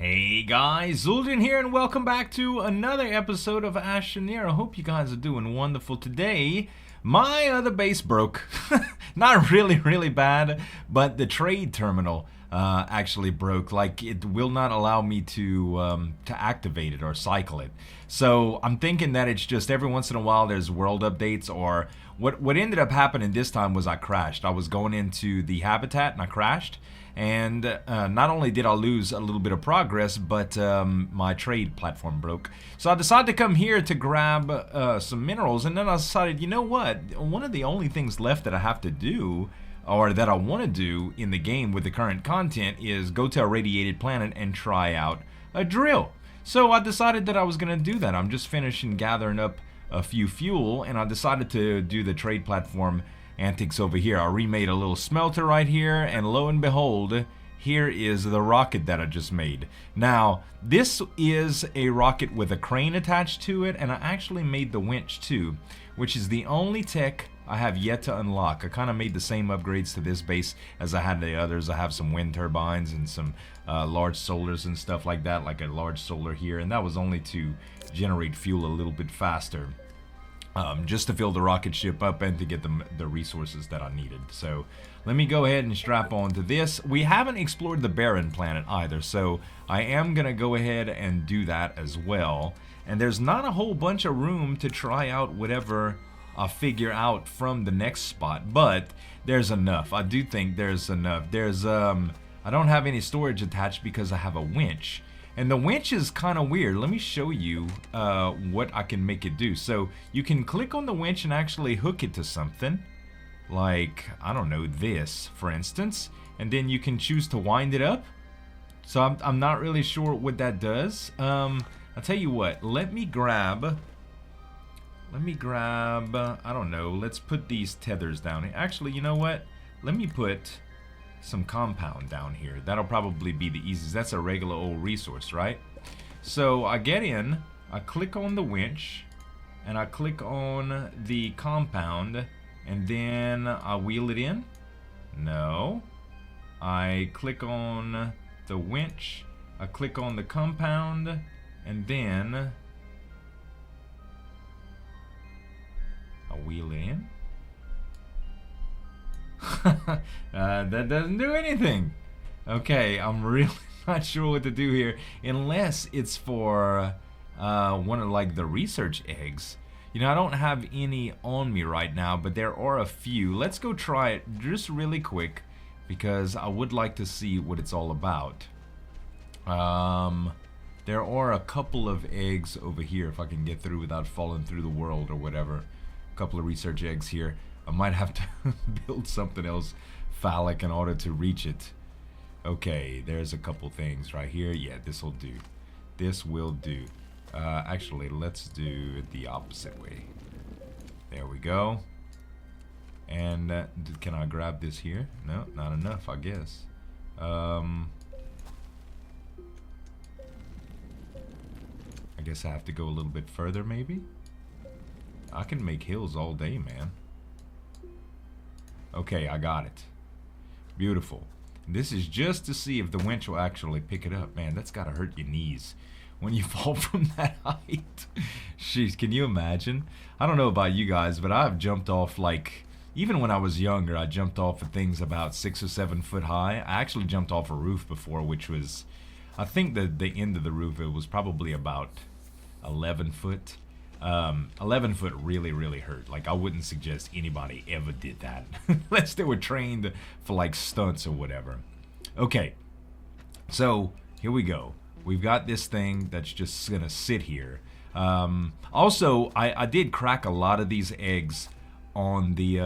Hey guys, Zul'jin here and welcome back to another episode of Astroneer. I hope you guys are doing wonderful today. My other base broke. Not really bad, but the trade terminal actually broke. Like, it will not allow me to activate it or cycle it. So I'm thinking that it's just every once in a while there's world updates, or what ended up happening this time was I crashed. I was going into the habitat and I crashed. And not only did I lose a little bit of progress, but my trade platform broke. So I decided to come here to grab some minerals, and then I decided, you know what? One of the only things left that I have to do, or that I want to do in the game with the current content, is go to a radiated planet and try out a drill. So I decided that I was going to do that. I'm just finishing gathering up a few fuel, and I decided to do the trade platform antics over here. I remade a little smelter right here, and lo and behold, here is the rocket that I just made. Now, this is a rocket with a crane attached to it, and I actually made the winch too, which is the only tech I have yet to unlock. I kind of made the same upgrades to this base as I had the others. I have some wind turbines and some large solars and stuff like that, like a large solar here, and that was only to generate fuel a little bit faster. Just to fill the rocket ship up and to get the resources that I needed. So let me go ahead and strap on to this. We haven't explored the Barren planet either, so I am going to go ahead and do that as well. And there's not a whole bunch of room to try out whatever I figure out from the next spot, but there's enough. I do think there's enough. I don't have any storage attached because I have a winch. And the winch is kind of weird. Let me show you what I can make it do. So you can click on the winch and actually hook it to something. Like, I don't know, this, for instance. And then you can choose to wind it up. So I'm not really sure what that does. I'll tell you what. Let me grab, I don't know. Let's put these tethers down here. Actually, you know what? Let me put some compound down here. That'll probably be the easiest. That's a regular old resource, right? So I get in, I click on the winch, and I click on the compound, and then I wheel it in. No. I click on the winch, I click on the compound, and then I wheel it in. That doesn't do anything. Okay, I'm really not sure what to do here, unless it's for one of like the research eggs. You know, I don't have any on me right now, but there are a few. Let's go try it just really quick, because I would like to see what it's all about. There are a couple of eggs over here, if I can get through without falling through the world or whatever. A couple of research eggs here. I might have to build something else phallic in order to reach it. Okay, there's a couple things right here. Yeah, this will do. This will do. Actually, let's do it the opposite way. There we go. And can I grab this here? No, not enough, I guess. I guess I have to go a little bit further, maybe? I can make hills all day, man. Okay, I got it. Beautiful. This is just to see if the winch will actually pick it up. Man, that's gotta hurt your knees when you fall from that height. Jeez, can you imagine? I don't know about you guys, but I've jumped off, like, even when I was younger, I jumped off of things about 6 or 7 foot high. I actually jumped off a roof before, which was, I think the end of the roof, it was probably about 11 foot. 11 foot really hurt. Like, I wouldn't suggest anybody ever did that unless they were trained for like stunts or whatever. Okay, so here we go. We've got this thing that's just gonna sit here. Also, I did crack a lot of these eggs on the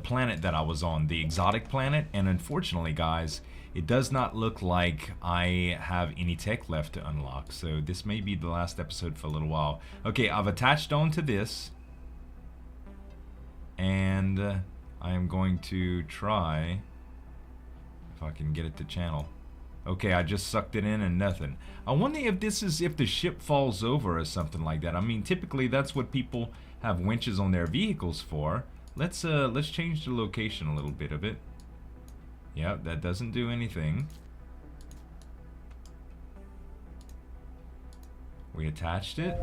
planet that I was on, the exotic planet, and unfortunately, guys, it does not look like I have any tech left to unlock, so this may be the last episode for a little while. Okay, I've attached onto this, and I am going to try if I can get it to channel. Okay, I just sucked it in and nothing. I wonder if this is if the ship falls over or something like that. I mean, typically that's what people have winches on their vehicles for. Let's change the location a little bit of it. Yeah, that doesn't do anything. We attached it.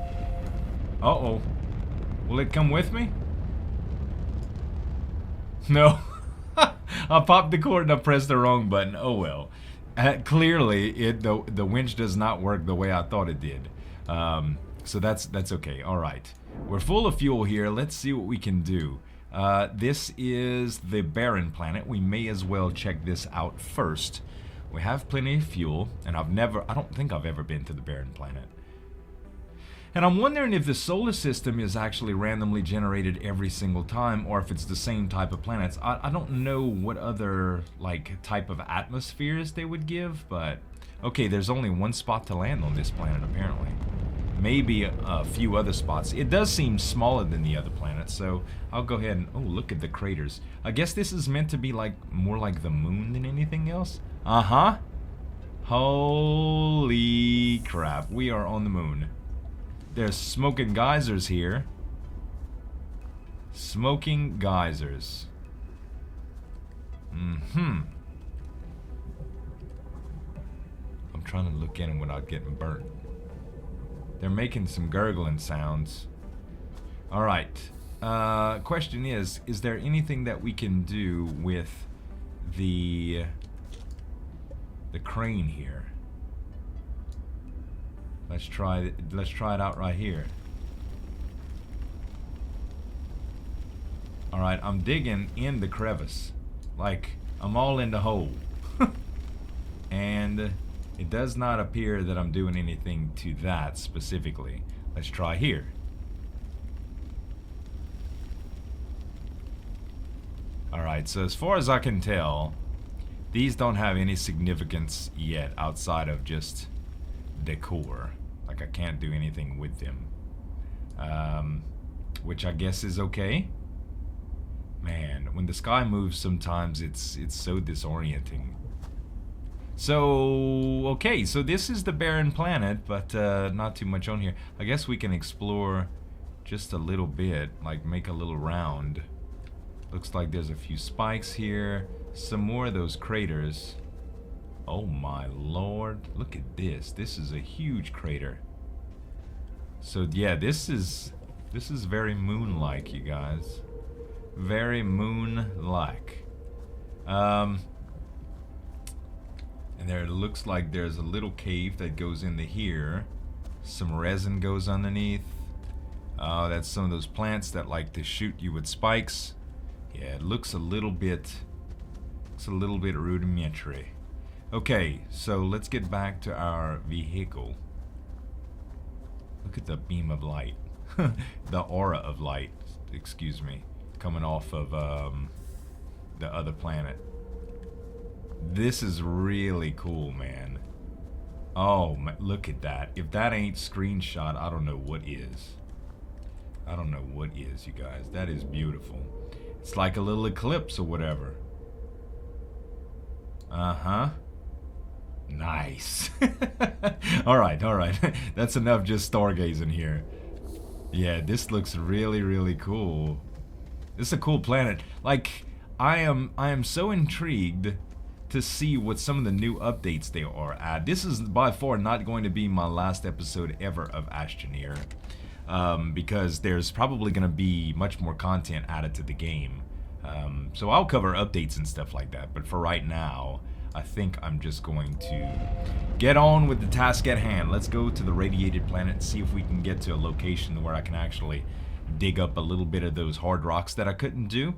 Uh-oh. Will it come with me? No. I popped the cord and I pressed the wrong button. Oh well. Clearly, the winch does not work the way I thought it did. So that's okay. All right. We're full of fuel here. Let's see what we can do. This is the Barren planet. We may as well check this out first. We have plenty of fuel, and I don't think I've ever been to the Barren planet. And I'm wondering if the solar system is actually randomly generated every single time, or if it's the same type of planets. I don't know what other, like, type of atmospheres they would give, but... Okay, there's only one spot to land on this planet, apparently. Maybe a few other spots. It does seem smaller than the other planets, so I'll go ahead and... Oh, look at the craters. I guess this is meant to be, like, more like the moon than anything else? Uh-huh. Holy crap, we are on the moon. There's smoking geysers here. Smoking geysers. I'm trying to look in them without getting burnt. They're making some gurgling sounds. Alright. Question is there anything that we can do with the crane here? Let's try it out right here. Alright, I'm digging in the crevice. Like, I'm all in the hole. And it does not appear that I'm doing anything to that specifically. Let's try here. Alright, so as far as I can tell, these don't have any significance yet outside of just decor. Like, I can't do anything with them. Which I guess is okay. Man, when the sky moves sometimes it's so disorienting. So, okay, so this is the Barren planet, but not too much on here. I guess we can explore just a little bit, like make a little round. Looks like there's a few spikes here, some more of those craters. Oh my lord, look at this. This is a huge crater. So yeah, this is very moon-like, you guys. Very moon-like. And there it looks like there's a little cave that goes into here. Some resin goes underneath. That's some of those plants that like to shoot you with spikes. Yeah, it looks a little bit rudimentary. Okay, so let's get back to our vehicle. Look at the beam of light. The aura of light, excuse me, coming off of the other planet. This is really cool, man. Oh, look at that. If that ain't screenshot, I don't know what is. I don't know what is, you guys. That is beautiful. It's like a little eclipse or whatever. Uh-huh. Nice. Alright, alright. That's enough just stargazing here. Yeah, this looks really, really cool. This is a cool planet. Like, I am so intrigued to see what some of the new updates they are at. This is by far not going to be my last episode ever of Astroneer. Because there's probably going to be much more content added to the game. So I'll cover updates and stuff like that. But for right now, I think I'm just going to get on with the task at hand. Let's go to the radiated planet and see if we can get to a location where I can actually dig up a little bit of those hard rocks that I couldn't do.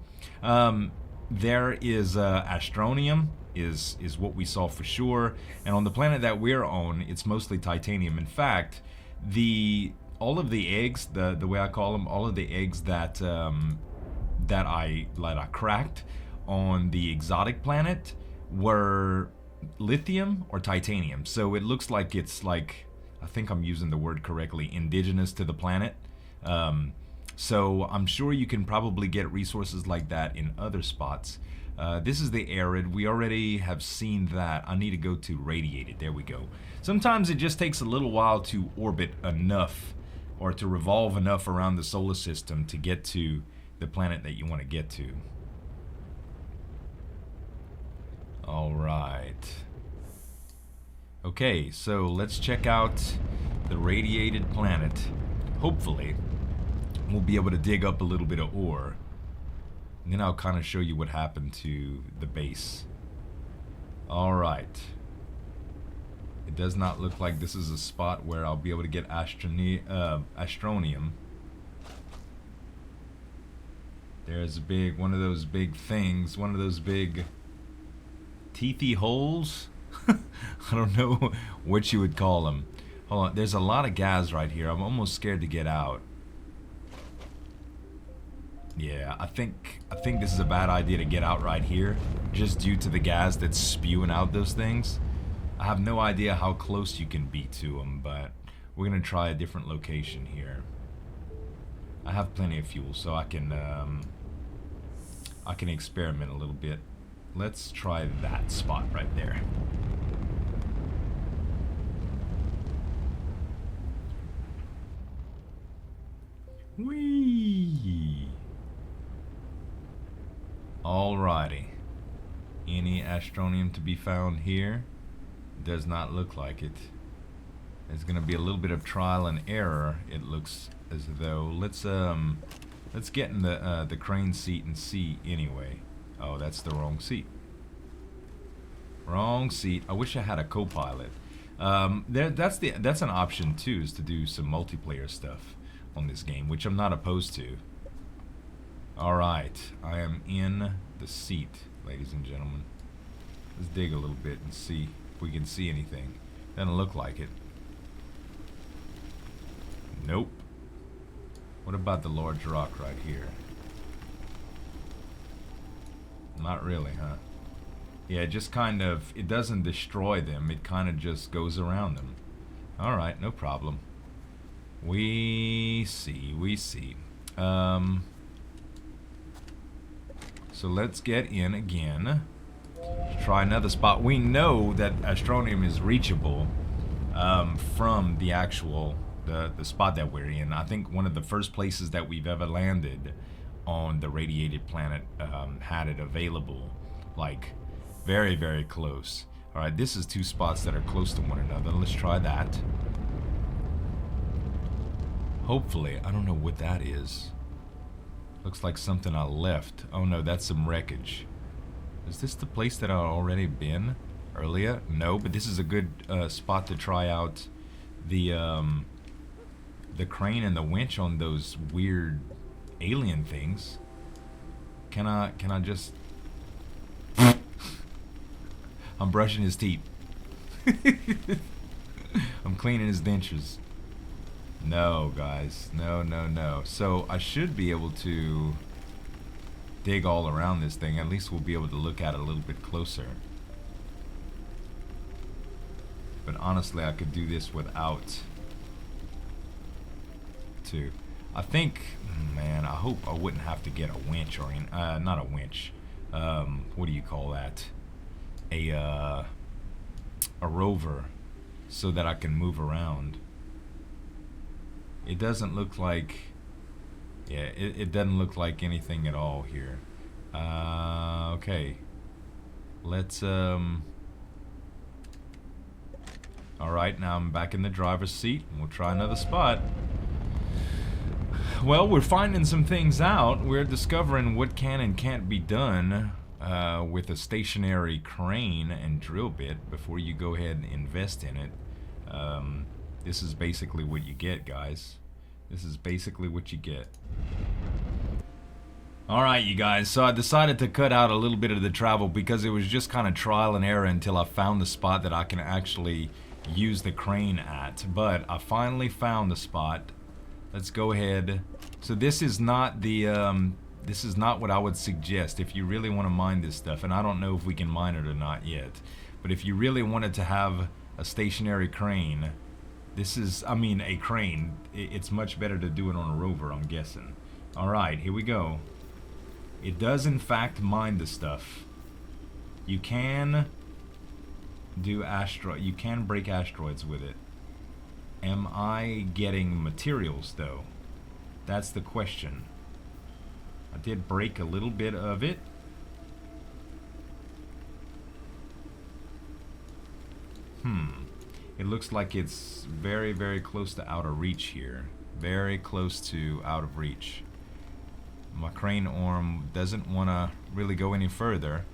There is Astronium is what we saw for sure. And on the planet that we're on, it's mostly titanium. In fact, all of the eggs, the way I call them, all of the eggs that I cracked on the exotic planet were lithium or titanium. So it looks like it's like, I think I'm using the word correctly, indigenous to the planet. So I'm sure you can probably get resources like that in other spots. This is the arid. We already have seen that. I need to go to radiated. There we go. Sometimes it just takes a little while to orbit enough or to revolve enough around the solar system to get to the planet that you want to get to. All right. Okay, so let's check out the radiated planet. Hopefully, we'll be able to dig up a little bit of ore. And then I'll kind of show you what happened to the base. Alright. It does not look like this is a spot where I'll be able to get Astronium. There's one of those big things, one of those big teethy holes. I don't know what you would call them. Hold on, there's a lot of gas right here. I'm almost scared to get out. Yeah, I think this is a bad idea to get out right here, just due to the gas that's spewing out those things. I have no idea how close you can be to them, but we're gonna try a different location here. I have plenty of fuel, so I can experiment a little bit. Let's try that spot right there. Whee! Alrighty. Any Astronium to be found here? Does not look like it. There's gonna be a little bit of trial and error, it looks as though. Let's get in the crane seat and see anyway. Oh, that's the wrong seat. Wrong seat. I wish I had a co-pilot. That's an option too, is to do some multiplayer stuff on this game, which I'm not opposed to. Alright, I am in the seat, ladies and gentlemen. Let's dig a little bit and see if we can see anything. Doesn't look like it. Nope. What about the large rock right here? Not really, huh? Yeah, it just kind of, it doesn't destroy them, it kind of just goes around them. Alright, no problem. We see. So let's get in again. Try another spot. We know that Astronium is reachable from the actual the spot that we're in. I think one of the first places that we've ever landed on the radiated planet had it available, like very, very close. All right, this is two spots that are close to one another. Let's try that. Hopefully, I don't know what that is. Looks like something I left. Oh no, that's some wreckage. Is this the place that I've already been earlier? No, but this is a good spot to try out the crane and the winch on those weird alien things. Can I just... I'm brushing his teeth. I'm cleaning his dentures. No, guys. No. So I should be able to dig all around this thing. At least we'll be able to look at it a little bit closer. But honestly, I could do this without too. I think, man, I hope I wouldn't have to get a winch or not a winch. What do you call that? A rover, so that I can move around. It doesn't look like, yeah, it doesn't look like anything at all here. Okay. Let's, alright, now I'm back in the driver's seat, and we'll try another spot. Well, we're finding some things out. We're discovering what can and can't be done with a stationary crane and drill bit before you go ahead and invest in it. This is basically what you get, guys. This is basically what you get. Alright, you guys, so I decided to cut out a little bit of the travel because it was just kind of trial and error until I found the spot that I can actually use the crane at. But I finally found the spot. Let's go ahead. So this is not the this is not what I would suggest if you really want to mine this stuff, and I don't know if we can mine it or not yet. But if you really wanted to have a stationary crane, this is, I mean, a crane. It's much better to do it on a rover, I'm guessing. Alright, here we go. It does in fact mine the stuff. You can do you can break asteroids with it. Am I getting materials though? That's the question. I did break a little bit of it. It looks like it's very, very close to out of reach here. Very close to out of reach. My crane arm doesn't want to really go any further.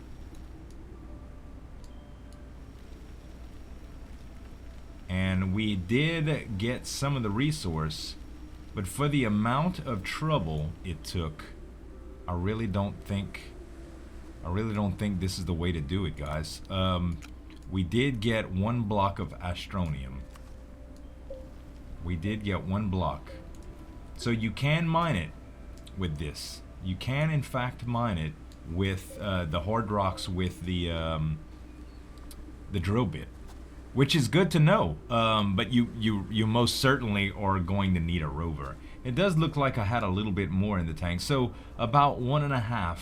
And we did get some of the resource, but for the amount of trouble it took, I really don't think this is the way to do it, guys. We did get 1 block of Astronium. We did get 1 block. So you can mine it with this. You can in fact mine it with the hard rocks with the drill bit, which is good to know. But you most certainly are going to need a rover. It does look like I had a little bit more in the tank, so about 1.5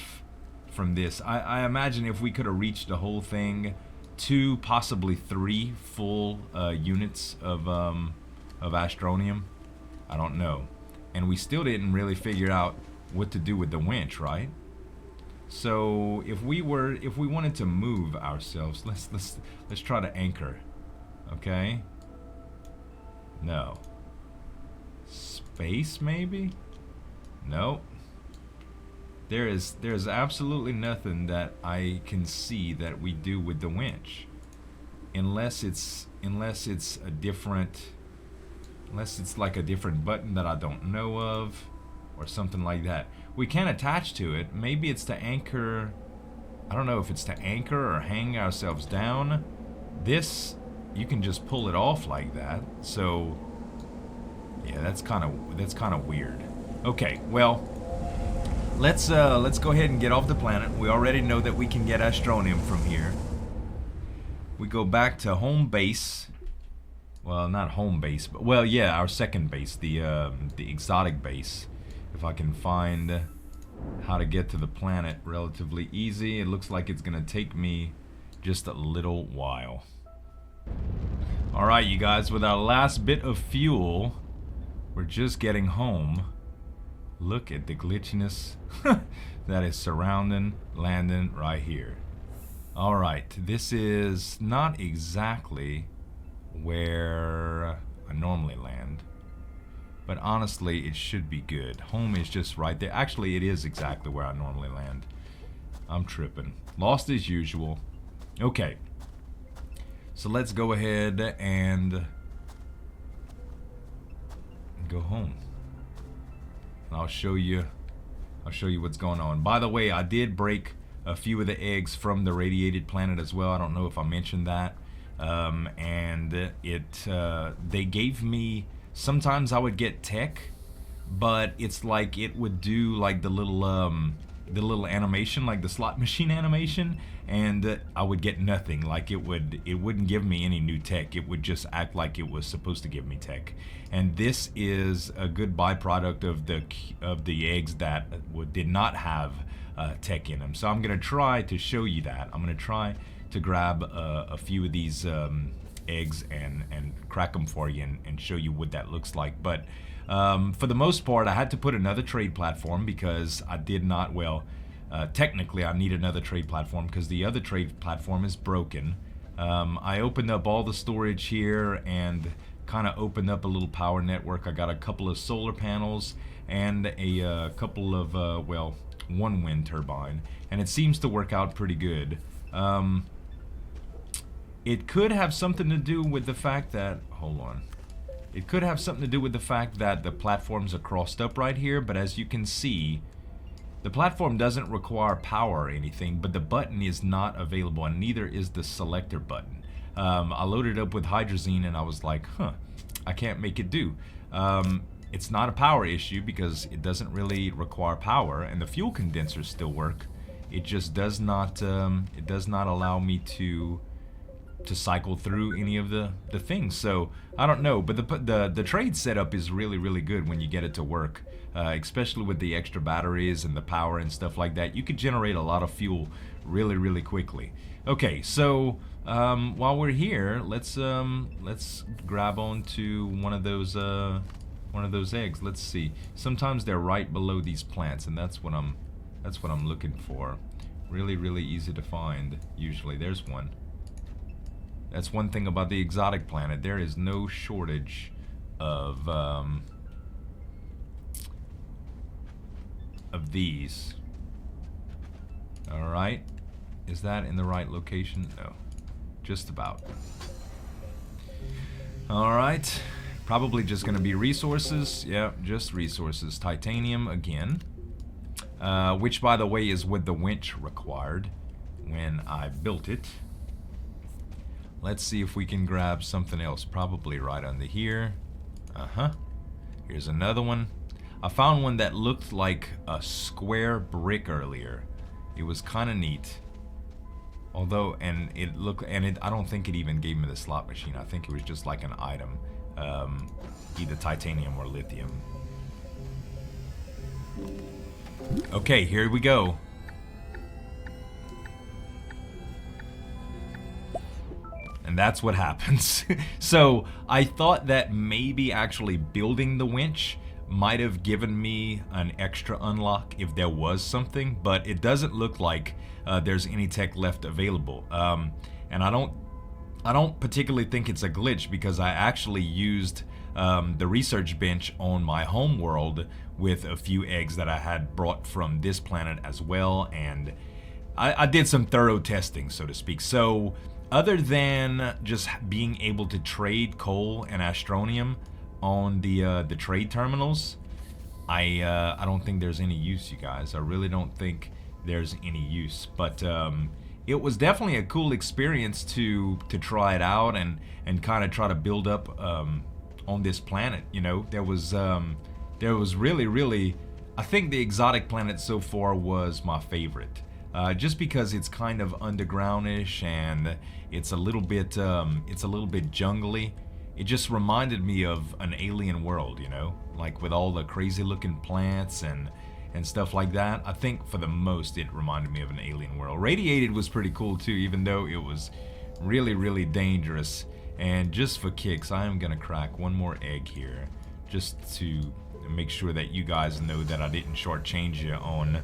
from this. I imagine if we could have reached the whole thing, 2, possibly 3 full units of Astronium. I don't know. And we still didn't really figure out what to do with the winch, right? So if we wanted to move ourselves, let's try to anchor. Okay? No. Space maybe? No. There's absolutely nothing that I can see that we do with the winch, unless it's a different, unless it's like a different button that I don't know of, or something like that. We can attach to it. Maybe it's to anchor. I don't know if it's to anchor or hang ourselves down. This, you can just pull it off like that. So yeah, that's kind of weird. Okay, well. Let's go ahead and get off the planet. We already know that we can get Astronium from here. We go back to home base. Well, not home base, but well, yeah, our second base, the exotic base. If I can find how to get to the planet relatively easy. It looks like it's gonna take me just a little while. All right, you guys, with our last bit of fuel, we're just getting home. Look at the glitchiness that is surrounding landing right here. Alright, this is not exactly where I normally land, but honestly it should be good. Home is just right there. Actually, it is exactly where I normally land. I'm tripping. Lost as usual. Okay, so let's go ahead and go home. I'll show you what's going on. By the way, I did break a few of the eggs from the radiated planet as well. I don't know if I mentioned that. And they gave me, sometimes I would get tech, but it's like it would do like the little animation, like the slot machine animation, and I would get nothing. Like it wouldn't give me any new tech. It would just act like it was supposed to give me tech. And this is a good byproduct of the eggs that did not have tech in them. So I'm gonna try to show you that. I'm gonna try to grab a few of these eggs and crack them for you and show you what that looks like. But for the most part, I had to put another trade platform because I did not, well, technically I need another trade platform because the other trade platform is broken. I opened up all the storage here and kind of opened up a little power network. I got a couple of solar panels and a couple of, well, 1 wind turbine, and it seems to work out pretty good. It could have something to do with the fact that, hold on. It could have something to do with the fact that the platforms are crossed up right here, but as you can see, the platform doesn't require power or anything, but the button is not available, and neither is the selector button. I loaded up with hydrazine and I was like, I can't make it do. It's not a power issue because it doesn't really require power, and the fuel condensers still work. It just does not allow me to cycle through any of the things. So I don't know, but the trade setup is really good when you get it to work, especially with the extra batteries and the power and stuff like that. You could generate a lot of fuel really quickly. Okay, so while we're here, let's grab onto one of those eggs. Let's see. Sometimes they're right below these plants, and that's what I'm looking for. Really easy to find. Usually there's one. That's one thing about the exotic planet. There is no shortage of these. Alright. Is that in the right location? No. Just about. Alright. Probably just going to be resources. Yeah, just resources. Titanium again. Which, by the way, is what the winch required when I built it. Let's see if we can grab something else. Probably right under here. Uh-huh. Here's another one. I found one that looked like a square brick earlier. It was kind of neat. Although, and it looked, and it, I don't think it even gave me the slot machine. I think it was just like an item. Either titanium or lithium. Okay, here we go. And that's what happens. So, I thought that maybe actually building the winch might have given me an extra unlock if there was something, but it doesn't look like there's any tech left available. And I don't particularly think it's a glitch, because I actually used the research bench on my home world with a few eggs that I had brought from this planet as well, and I did some thorough testing, so to speak. So other than just being able to trade coal and astronium on the trade terminals, I don't think there's any use, you guys. I really don't think there's any use. But it was definitely a cool experience to try it out and kind of try to build up on this planet. You know, there was really, I think the exotic planet so far was my favorite. Just because it's kind of undergroundish and it's a little bit jungly. It just reminded me of an alien world, you know, like with all the crazy looking plants and stuff like that. I think for the most it reminded me of an alien world. Radiated was pretty cool too, even though it was really dangerous. And just for kicks, I am gonna crack one more egg here, just to make sure that you guys know that I didn't shortchange you on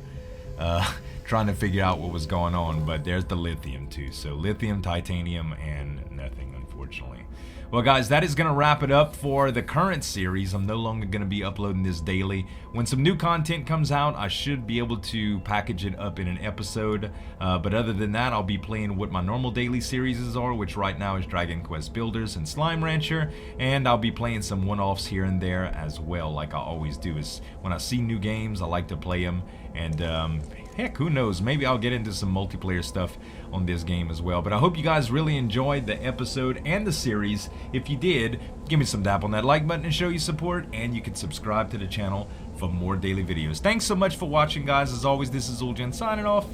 trying to figure out what was going on. But there's the lithium too. So lithium, titanium, and nothing, unfortunately. Well, guys, that is going to wrap it up for the current series. I'm no longer going to be uploading this daily. When some new content comes out, I should be able to package it up in an episode. But other than that, I'll be playing what my normal daily series are, which right now is Dragon Quest Builders and Slime Rancher. And I'll be playing some one-offs here and there as well, like I always do. Is when I see new games, I like to play them. And heck, who knows? Maybe I'll get into some multiplayer stuff on this game as well. But I hope you guys really enjoyed the episode and the series. If you did, give me some dap on that like button and show your support, and you can subscribe to the channel for more daily videos. Thanks so much for watching, guys. As always, this is Ulgen signing off,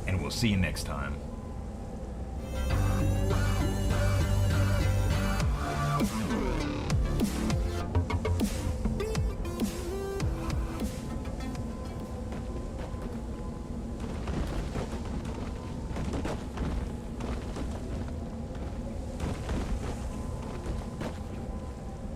and we'll see you next time.